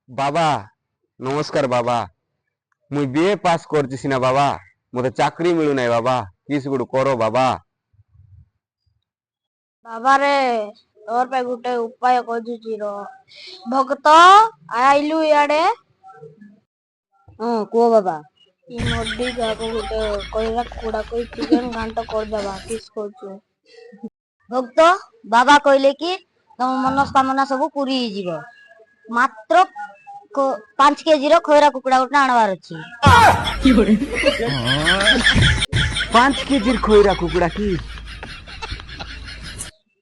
বাবা নমস্কার বাবা, মুই বিএ পাস করছি সিনা বাবা, মতে চাকরি মিলু নাই বাবা, কিছু গুড় করো বাবা। ବାବାରେ ତୋର ପାଇଁ ଗୋଟେ ଉପାୟ ଖୋଜୁଛି ର। ଭକ୍ତ ଆଇଲୁ ଇଆଡେ। ହଁ କୁହ ବାବା। ଇ ମୋଦି ଯାକ ଗୋଟେ କହିଲା କୁକୁଡ଼ା କହି ଚିକେନ ଘାଣ୍ଟ କରିଦବା କିସ୍ କହୁଛୁ? ଭକ୍ତ ବାବା କହିଲେ କି ତମ ମନସ୍କାମନା ସବୁ ପୁରୀ ହେଇଯିବ। ମାତ୍ର 5 କେଜିର ଖଇରା କୁକୁଡ଼ା ଗୋଟେ ଆଣବାର ଅଛି। 5 কেজির খইরা কুকুড়া কি